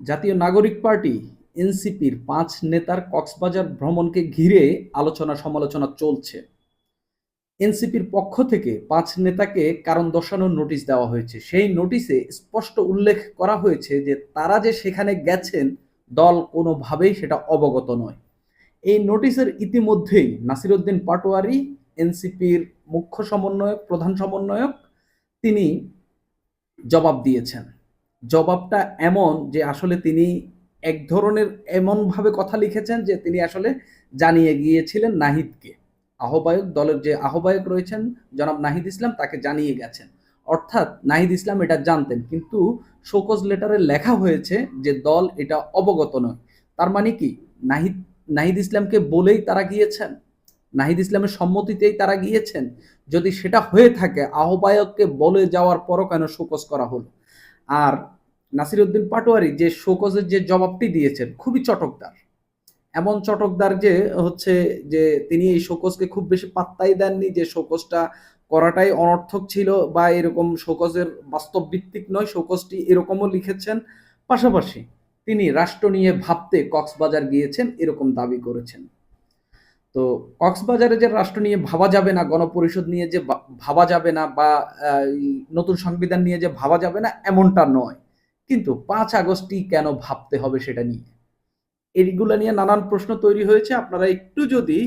জাতীয় নাগরিক পার্টি এনসিপির ৫ নেতার কক্সবাজার ভ্রমণকে ঘিরে আলোচনা সমালোচনা চলছে। এনসিপির পক্ষ থেকে ৫ নেতাকে কারণ দর্শানোর নোটিশ দেওয়া হয়েছে। সেই নোটিশে স্পষ্ট উল্লেখ করা হয়েছে যে তারা যে সেখানে গেছেন দল কোনোভাবেই সেটা অবগত নয়। এই নোটিশের ইতিমধ্যেই নাসিরউদ্দিন পাটোয়ারি, এনসিপির মুখ্য সমন্বয়ক, প্রধান সমন্বয়ক, তিনি জবাব দিয়েছেন। জবাবটা এমন যে আসলে তিনি এক ধরনের এমনভাবে কথা লিখেছেন যে তিনি আসলে জানিয়ে গিয়েছিলেন নাহিদকে। আহ্বায়ক, দলের যে আহ্বায়ক রয়েছেন জনাব নাহিদ ইসলাম, তাকে জানিয়ে গেছেন। অর্থাৎ নাহিদ ইসলাম এটা জানতেন, কিন্তু শোকজ লেটারে লেখা হয়েছে যে দল এটা অবগত নয়। তার মানে কি নাহিদ নাহিদ ইসলামকে বলেই তারা গিয়েছেন? নাহিদ ইসলামের সম্মতিতেই তারা গিয়েছেন? যদি সেটা হয়ে থাকে আহ্বায়ককে বলে যাওয়ার পরও কেন শোকজ করা হলো? আর নাসিরউদ্দিন পাটোয়ারি যে শোকজের যে জবাবটি দিয়েছেন খুবই চটকদার। এমন চটকদার যে হচ্ছে যে তিনি এই শোকজকে খুব বেশি পাত্তাই দেননি, যে শোকজটা করাটাই অনর্থক ছিল বা এরকম শোকজের বাস্তব ভিত্তিক নয়, শোকজটি এরকমও লিখেছেন। পাশাপাশি তিনি রাষ্ট্র নিয়ে ভাবতে কক্সবাজার গিয়েছেন এরকম দাবি করেছেন। তো কক্সবাজারে যে রাষ্ট্র নিয়ে ভাবা যাবে না, গণপরিষদ নিয়ে যে ভাবা যাবে না, বা নতুন সংবিধান নিয়ে যে ভাবা যাবে না, এমনটা নয়। কিন্তু ৫ আগস্টই কেন ভাবতে হবে সেটা নিয়ে, এইগুলো নিয়ে নানান প্রশ্ন তৈরি হয়েছে। আপনারা একটু যদি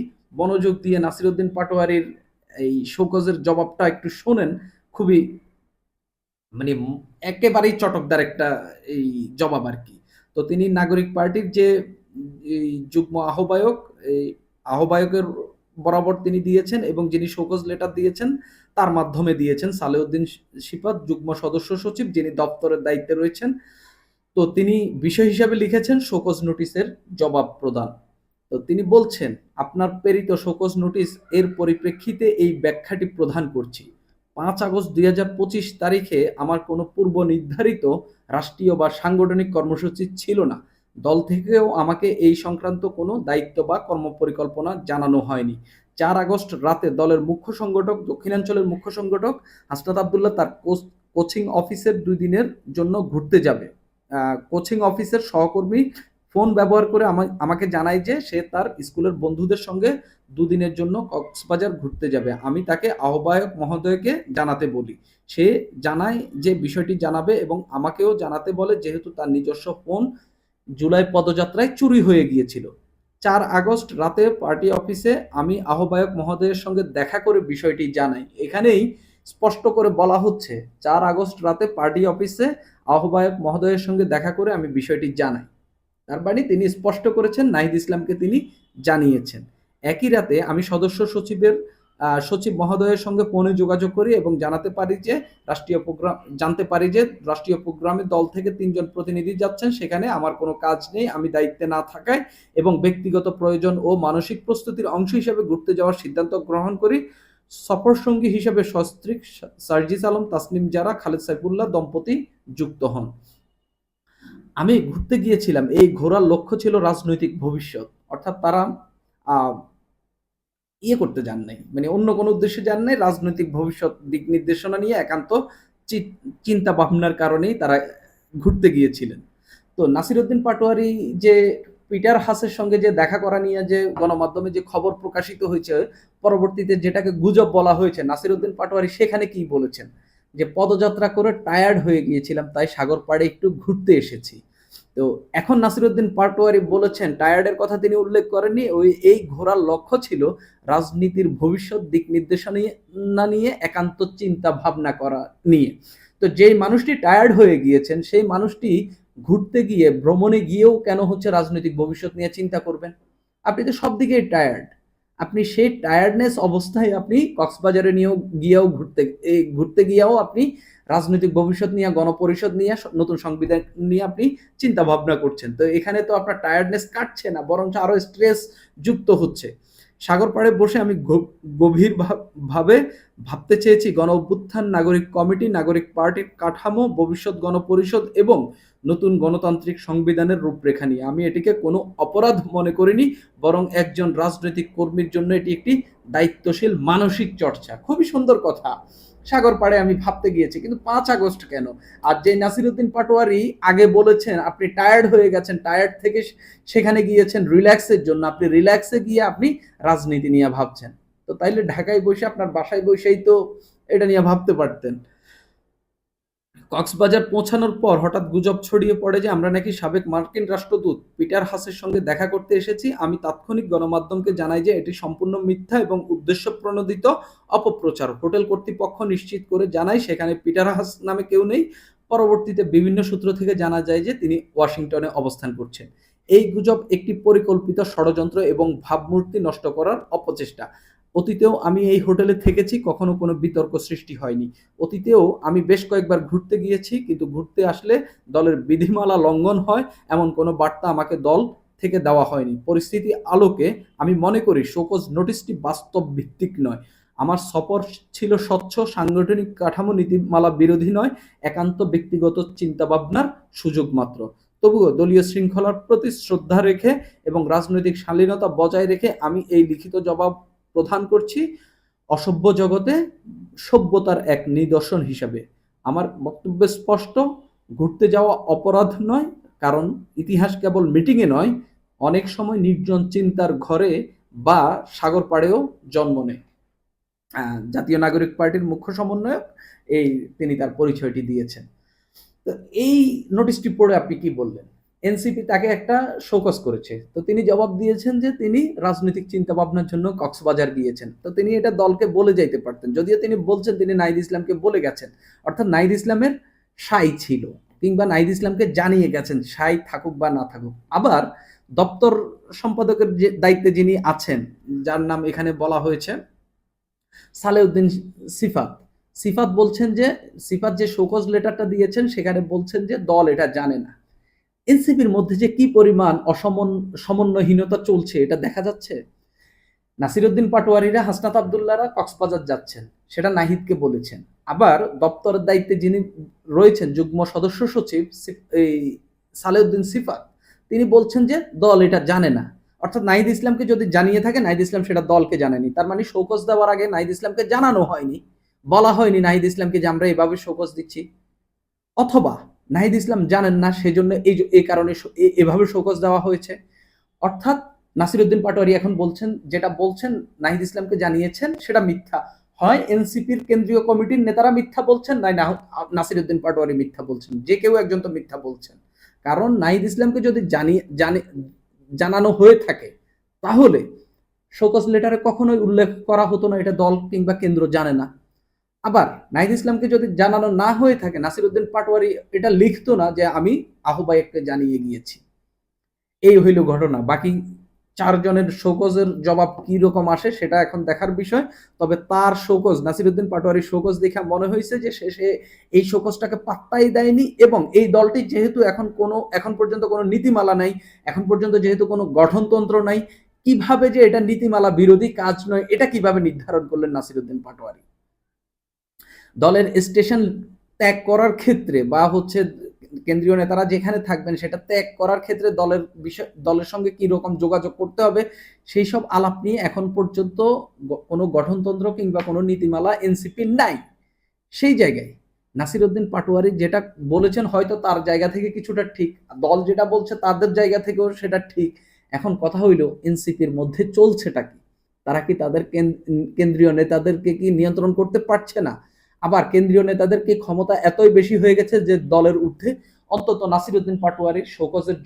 মনোযোগ দিয়ে নাসিরউদ্দিন পাটোয়ারির এই শোকজের জবাবটা একটু শোনেন, খুবই মানে একেবারেই চটকদার একটা এই জবাব আর কি। তো তিনি নাগরিক পার্টির যে এই যুগ্ম আহ্বায়ক, এই আহ্বায়কের বরাবর তিনি দিয়েছেন, এবং যিনি শোকজ লেটার দিয়েছেন তার মাধ্যমে দিয়েছেন সালেউদ্দিন শিপাত, যুগ্ম সদস্য সচিব, যিনি দপ্তরের দায়িত্বে রয়েছেন। তো তিনি বিষয় হিসাবে লিখেছেন শোকজ নোটিশের জবাব প্রদান। তো তিনি বলছেন, আপনার প্রেরিত শোকজ নোটিশ এর পরিপ্রেক্ষিতে এই ব্যাখ্যাটি প্রদান করছি। ৫ আগস্ট ২০২৫ তারিখে আমার কোনো পূর্ব নির্ধারিত রাষ্ট্রীয় বা সাংগঠনিক কর্মসূচি ছিল না। দল থেকেও আমাকে এই সংক্রান্ত কোনো দায়িত্ব বা কর্মপরিকল্পনা জানানো হয়নি। ৪ আগস্ট রাতে দলের মুখ্য সংগঠক, দক্ষিণাঞ্চলের মুখ্য সংগঠক হাসনাত আবদুল্লাহ তার কোচিং অফিসের ২ দিনের জন্য ঘুরতে যাবে। কোচিং অফিসের সহকর্মী ফোন ব্যবহার করে আমাকে জানায় যে সে তার স্কুলের বন্ধুদের সঙ্গে ২ দিনের জন্য কক্সবাজার ঘুরতে যাবে। আমি তাকে আহ্বায়ক মহোদয়কে জানাতে বলি। সে জানায় যে বিষয়টি জানাবে এবং আমাকেও জানাতে বলে, যেহেতু তার নিজস্ব ফোন জুলাই পদযাত্রায় চুরি হয়ে গিয়েছিল। ৪ আগস্ট রাতে পার্টি অফিসে আমি আহ্বায়ক মহোদয়ের সঙ্গে দেখা করে বিষয়টি জানাই। এখানেই স্পষ্ট করে বলা হচ্ছে ৪ আগস্ট রাতে পার্টি অফিসে আহ্বায়ক মহোদয়ের সঙ্গে দেখা করে আমি বিষয়টি জানাই। তার মানে তিনি স্পষ্ট করেছেন নাহিদ ইসলামকে তিনি জানিয়েছেন। একই রাতে আমি সদস্য সচিবের সচিব মহোদয়ের সঙ্গে ফোনে যোগাযোগ করি এবং জানতে পারি যে রাষ্ট্রীয় প্রোগ্রামে দল থেকে ৩ জন প্রতিনিধি যাচ্ছেন, সেখানে আমার কোনো কাজ নেই, আমি দায়িত্বে না থাকায় এবং ব্যক্তিগত প্রয়োজন ও মানসিক প্রস্তুতির অংশ হিসেবে ঘুরতে যাওয়ার সিদ্ধান্ত গ্রহণ করি। সফর সঙ্গী হিসেবে সস্ত্রীক সার্জিস আলম, তাসনিম জারা, খালেদ সাইফুল্লাহ দম্পতি যুক্ত হন। আমি ঘুরতে গিয়েছিলাম, এই ঘোরার লক্ষ্য ছিল রাজনৈতিক ভবিষ্যৎ। অর্থাৎ তারা আহ, ইয়ে করতে যান নাই, মানে অন্য কোনো উদ্দেশ্যে যান নাই, রাজনৈতিক ভবিষ্যৎ দিক নির্দেশনা নিয়ে একান্ত চিন্তা ভাবনার কারণেই তারা ঘুরতে গিয়েছিলেন। তো নাসিরউদ্দিন পাটোয়ারি যে পিটার হাসের সঙ্গে যে দেখা করা নিয়ে যে গণমাধ্যমে যে খবর প্রকাশিত হয়েছে, পরবর্তীতে যেটাকে গুজব বলা হয়েছে, নাসিরউদ্দিন পাটোয়ারি সেখানে কি বলেছেন, যে পদযাত্রা করে টায়ার্ড হয়ে গিয়েছিলাম, তাই সাগর পাড়ে একটু ঘুরতে এসেছি। তো এখন নাসিরউদ্দিন পাটোয়ারি বলেছেন, টায়ার্ডের কথা তিনি উল্লেখ করেননি, এই ঘোরার লক্ষ্য ছিল রাজনীতির ভবিষ্যৎ দিক নির্দেশনা নিয়ে একান্ত চিন্তা ভাবনা করা নিয়ে। তো যেই মানুষটি টায়ার্ড হয়ে গিয়েছেন, সেই মানুষটি ঘুরতে গিয়ে, ভ্রমণে গিয়েও কেন হচ্ছে রাজনৈতিক ভবিষ্যৎ নিয়ে চিন্তা করবেন? আপনি তো সব দিকেই টায়ার্ড। আপনি সেই টায়ার্ডনেস অবস্থায় আপনি কক্সবাজারে ঘুরতে গিয়েও আপনি রাজনৈতিক ভবিষ্যৎ নিয়ে, গণপরিষদ নিয়ে, নতুন সংবিধান নিয়ে আপনি চিন্তা ভাবনা করছেন। তো এখানে তো আপনার টায়ার্ডনেস কাটছে না, বরং আরো স্ট্রেস যুক্ত হচ্ছে। সাগর পাড়ে বসে আমি গভীর ভাবে ভাবতে চেয়েছি গণ অভ্যুত্থান, নাগরিক কমিটি, নাগরিক পার্টির কাঠামো, ভবিষ্যৎ গণপরিষদ এবং নতুন গণতান্ত্রিক সংবিধানের রূপরেখা নিয়ে। আমি এটিকে কোনো অপরাধ মনে করিনি, বরং একজন রাজনৈতিক কর্মীর জন্য এটি একটি দায়িত্বশীল মানসিক চর্চা। খুবই সুন্দর কথা। সাগর পাড়ে আমি ভাবতে গিয়েছি, কিন্তু 5 আগস্ট কেন? আর যে নাসিরউদ্দিন পাটোয়ারি আগে বলেছেন আপনি টায়ার্ড হয়ে গেছেন, টায়ার্ড থেকে সেখানে গিয়েছেন রিল্যাক্সের জন্য, আপনি রিল্যাক্সে গিয়ে আপনি রাজনীতি নিয়ে ভাবছেন। তো তাইলে ঢাকায় বসে আপনার বাসায় বসেই তো এটা নিয়ে ভাবতে পারতেন। কক্সবাজার পৌঁছানোর পর হঠাৎ গুজব ছড়িয়ে পড়ে যে আমরা নাকি সাবেক মার্কিন রাষ্ট্রদূত পিটার হাসের সঙ্গে দেখা করতে এসেছি। আমি তাৎক্ষণিক গণমাধ্যমকে জানাই যে এটি সম্পূর্ণ মিথ্যা এবং উদ্দেশ্যপ্রণোদিত অপপ্রচার। হোটেল কর্তৃপক্ষ নিশ্চিত করে জানায় সেখানে পিটার হাস নামে কেউ নেই। পরবর্তীতে বিভিন্ন সূত্র থেকে জানা যায় যে তিনি ওয়াশিংটনে অবস্থান করছেন। এই গুজব একটি পরিকল্পিত ষড়যন্ত্র এবং ভাবমূর্তি নষ্ট করার অপচেষ্টা। অতীতেও আমি এই হোটেলে থেকেছি, কখনো কোনো বিতর্ক সৃষ্টি হয়নি। অতীতেও আমি বেশ কয়েকবার ঘুরতে গিয়েছি, কিন্তু ঘুরতে আসলে দলের বিধিমালা লঙ্ঘন হয় এমন কোনো বার্তা আমাকে দল থেকে দেওয়া হয়নি। পরিস্থিতি আলোকে আমি মনে করি শোকজ নোটিশটি বাস্তব ভিত্তিক নয়। আমার সফর ছিল স্বচ্ছ, সাংগঠনিক কাঠামো নীতিমালা বিরোধী নয়, একান্ত ব্যক্তিগত চিন্তাভাবনার সুযোগ মাত্র। তবুও দলীয় শৃঙ্খলার প্রতি শ্রদ্ধা রেখে এবং রাজনৈতিক শালীনতা বজায় রেখে আমি এই লিখিত জবাব প্রদান করছি অসভ্য জগতে সভ্যতার এক নিদর্শন হিসাবে। আমার বক্তব্য স্পষ্ট, ঘুরতে যাওয়া অপরাধ নয়, কারণ ইতিহাস কেবল মিটিংয়ে নয়, অনেক সময় নির্জন চিন্তার ঘরে বা সাগর পাড়েও জন্ম নেয়। জাতীয় নাগরিক পার্টির মুখ্য সমন্বয়ক তিনি তার পরিচয়টি দিয়েছেন। তো এই নোটিশটি পড়ে আপনি কি বললেন? এনসিপি তাকে একটা শোকজ করেছে, তো তিনি জবাব দিয়েছেন যে তিনি রাজনৈতিক চিন্তা ভাবনার জন্য কক্সবাজার গিয়েছেন। তো তিনি এটা দলকে বলে যাইতে পারতেন, যদিও তিনি বলছেন তিনি নাহিদ ইসলামকে বলে গেছেন, অর্থাৎ নাহিদ ইসলামের সাই ছিল, কিংবা নাহিদ ইসলামকে জানিয়ে গেছেন, সাই থাকুক বা না থাকুক। আবার দপ্তর সম্পাদকের যে দায়িত্বে যিনি আছেন, যার নাম এখানে বলা হয়েছে সালেউদ্দিন সিফাত, সিফাত বলছেন যে সিফাত যে শোকজ লেটারটা দিয়েছেন সেখানে বলছেন যে দল এটা জানে না। এনসিপির মধ্যে যে কি পরিমাণ সমন্বয়হীনতা চলছে এটা দেখা যাচ্ছে। নাসিরউদ্দিন পাটোয়ারিরা, হাসনাত আবদুল্লাহরা কক্সবাজার যাচ্ছেন, সেটা নাহিদকে বলেছেন। আবার দপ্তরের দায়িত্বে যিনি রয়েছেন যুগ্ম সদস্য সচিব এই সালেউদ্দিন সিফাত, তিনি বলছেন যে দল এটা জানে না। অর্থাৎ নাহিদ ইসলামকে যদি জানিয়ে থাকে, নাহিদ ইসলাম সেটা দলকে জানেনি। তার মানে শোকজ দেওয়ার আগে নাহিদ ইসলামকে জানানো হয়নি, বলা হয়নি নাহিদ ইসলামকে যে আমরা এভাবে শোকজ দিচ্ছি। অথবা নাহিদ ইসলাম জানেন না, সেজন্য এই কারণে এভাবে শোকজ দেওয়া হয়েছে। অর্থাৎ নাসিরউদ্দিন পাটোয়ারি এখন বলছেন, যেটা বলছেন নাহিদ ইসলামকে জানিয়েছেন সেটা মিথ্যা। হয় এনসিপির কেন্দ্রীয় কমিটির নেতারা মিথ্যা বলছেন, নয় নাসিরউদ্দিন পাটোয়ারি মিথ্যা বলছেন। যে কেউ একজন তো মিথ্যা বলছেন, কারণ নাহিদ ইসলামকে যদি জানানো হয়ে থাকে তাহলে শোকজ লেটারে কখনোই উল্লেখ করা হতো না এটা দল কিংবা কেন্দ্র জানে না। আবার নাহিদ ইসলামকে যদি জানানো না হয়ে থাকে, নাসিরউদ্দিন পাটোয়ারি এটা লিখতো না যে আমি আহ্বায়ককে জানিয়ে গিয়েছি। এই হইল ঘটনা। বাকি 4 জনের শোকজের জবাব কি রকম আসে সেটা এখন দেখার বিষয়। তবে তার শোকজ, নাসিরউদ্দিন পাটোয়ারির শোকজ দেখে মনে হয়েছে যে সে এই শোকজটাকে পাত্তাই দেয়নি, এবং এই দলটি যেহেতু এখন পর্যন্ত কোনো নীতিমালা নাই, এখন পর্যন্ত যেহেতু কোনো গঠনতন্ত্র নাই, কিভাবে যে এটা নীতিমালা বিরোধী কাজ নয় এটা কিভাবে নির্ধারণ করলেন নাসিরউদ্দিন পাটোয়ারি? দলের স্টেশন ত্যাগ করার ক্ষেত্রে বা হচ্ছে কেন্দ্রীয় নেতারা যেখানে থাকবেন সেটা ত্যাগ করার ক্ষেত্রে দলের সঙ্গে কি রকম যোগাযোগ করতে হবে সেই সব আলাপ নিয়ে এখন পর্যন্ত কোনো গঠনতন্ত্র কিংবা কোনো নীতিমালা এনসিপি নাই। সেই জায়গায় নাসিরউদ্দিন পাটোয়ারি যেটা বলেছেন হয়তো তার জায়গা থেকে কিছুটা ঠিক, দল যেটা বলছে তাদের জায়গা থেকেও সেটা ঠিক। এখন কথা হইল এনসিপির মধ্যে চলছেটা কি? তারা কি তাদের কেন্দ্রীয় নেতাদেরকে কি নিয়ন্ত্রণ করতে পারছে না? আবার কেন্দ্রীয় নেতাদেরকে ক্ষমতা এতই বেশি হয়ে গেছে যে দলের ঊর্ধ্বে অন্তত নাসিরউদ্দিন পাটোয়ারির শোকজের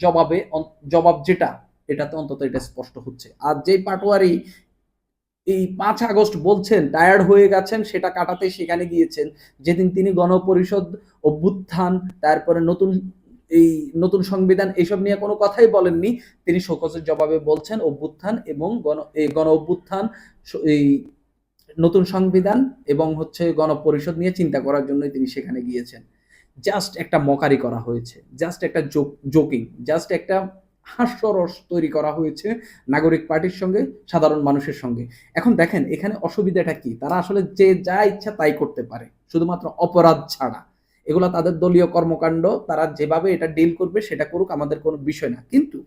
জবাব যেটা, এটাতে অন্তত এটা স্পষ্ট হচ্ছে। আর যেই পাটোয়ারি এই 5 আগস্ট বলছেন টায়ার্ড হয়ে গেছেন, সেটা কাটাতে সেখানে গিয়েছেন যেদিন তিনি গণপরিষদ, অভ্যুত্থান, তারপরে নতুন সংবিধান এসব নিয়ে কোনো কথাই বলেননি। তিনি শোকজের জবাবে বলছেন অভ্যুত্থান এবং গণ অভ্যুত্থান, এই নতুন সংবিধান এবং হচ্ছে গণপরিষদ নিয়ে চিন্তা করার জন্যই তিনি সেখানে গিয়েছেন। জাস্ট একটা মকারি করা হয়েছে, জাস্ট একটা জোকিং, জাস্ট একটা হাস্যরস তৈরি করা হয়েছে নাগরিক পার্টির সঙ্গে, সাধারণ মানুষের সঙ্গে। এখন দেখেন এখানে অসুবিধাটা কি, তারা আসলে যে যা ইচ্ছা তাই করতে পারে, শুধুমাত্র অপরাধ ছাড়া। এগুলা তাদের দলীয় কর্মকাণ্ড, তারা যেভাবে এটা ডিল করবে সেটা করুক, আমাদের কোনো বিষয় না। কিন্তু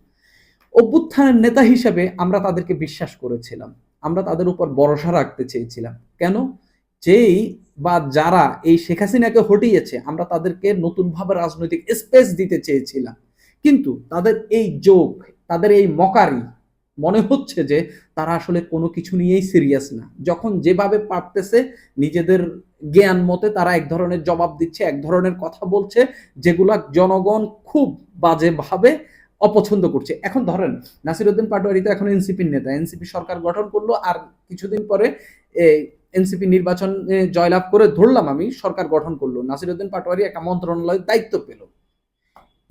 অভ্যুত্থানের নেতা হিসেবে আমরা তাদেরকে বিশ্বাস করেছিলাম, আমরা তাদের উপর ভরসা রাখতে চেয়েছিলাম। কেন? যেই বা যারা এই শেখ হাসিনাকে হটিয়েছে আমরা তাদেরকে নতুনভাবে রাজনৈতিক স্পেস দিতে চেয়েছিলাম, কিন্তু তাদের এই জোক, তাদের এই মকারি, মনে হচ্ছে যে তারা আসলে কোনো কিছু নিয়েই সিরিয়াস না। যখন যেভাবে পারতেছে নিজেদের জ্ঞান মতে তারা এক ধরনের জবাব দিচ্ছে, এক ধরনের কথা বলছে, যেগুলা জনগণ খুব বাজেভাবে অপছন্দ করছে। এখন ধরেন নাসিরউদ্দিন পাটোয়ারি তো এখন এনসিপির নেতা, এনসিপি সরকার গঠন করলো, আর কিছুদিন পরে এই এনসিপি নির্বাচনে জয়লাভ করে ধরলাম আমি সরকার গঠন করলো, নাসিরউদ্দিন পাটোয়ারি একটা মন্ত্রণালয়ের দায়িত্ব পেল।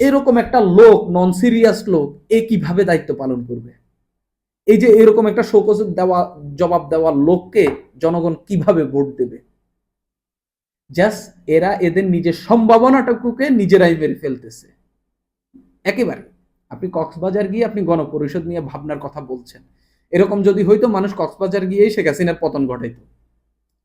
এরকম একটা লোক, নন সিরিয়াস লোক, এ কিভাবে দায়িত্ব পালন করবে? এই যে এরকম একটা শোকজ দেওয়া, জবাব দেওয়া লোককে জনগণ কিভাবে ভোট দেবে? জাস্ট এরা এদের নিজের সম্ভাবনাটুকুকে নিজেরাই মেরে ফেলতেছে একেবারে। আপনি কক্সবাজার গিয়ে আপনি গণপরিষদ নিয়ে ভাবনার কথা বলছেন, এরকম যদি হইতো মানুষ কক্সবাজার গিয়েই শেখ হাসিনার পতন ঘটাইতো।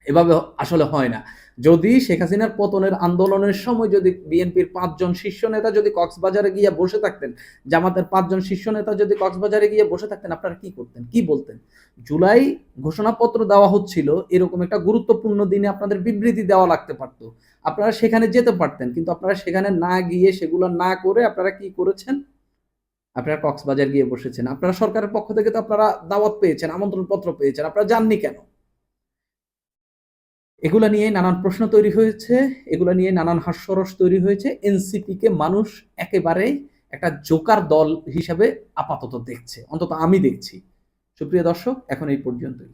এভাবে আসলে হয় না। যদি শেখ হাসিনার পতনের আন্দোলনের সময় যদি বিএনপির ৫ জন শীর্ষ নেতা যদি কক্সবাজারে গিয়ে বসে থাকতেন, জামাতের ৫ জন শীর্ষ নেতা যদি কক্সবাজারে গিয়ে বসে থাকতেন, আপনারা কি করতেন? কি বলতেন? জুলাই ঘোষণাপত্র দেওয়া হচ্ছিল, এরকম একটা গুরুত্বপূর্ণ দিনে আপনাদের বিবৃতি দেওয়া লাগতে পারত। আপনারা সেখানে যেতে পারতেন, কিন্তু আপনারা সেখানে না গিয়ে, সেগুলো না করে আপনারা কি করেছেন? আপনারা কক্সবাজার গিয়ে বসেছেন। আপনারা সরকারের পক্ষ থেকে তো আপনারা দাওয়াত পেয়েছেন, আমন্ত্রণপত্র পেয়েছেন, আপনারা যাননি কেন? এগুলা নিয়ে নানান প্রশ্ন তৈরি হয়েছে, এগুলা নিয়ে নানান হাস্যরস তৈরি হয়েছে। এনসিপিকে মানুষ একেবারেই একটা জোকার দল হিসাবে আপাতত দেখছে, অন্তত আমি দেখছি। সুপ্রিয় দর্শক, এখন এই পর্যন্তই।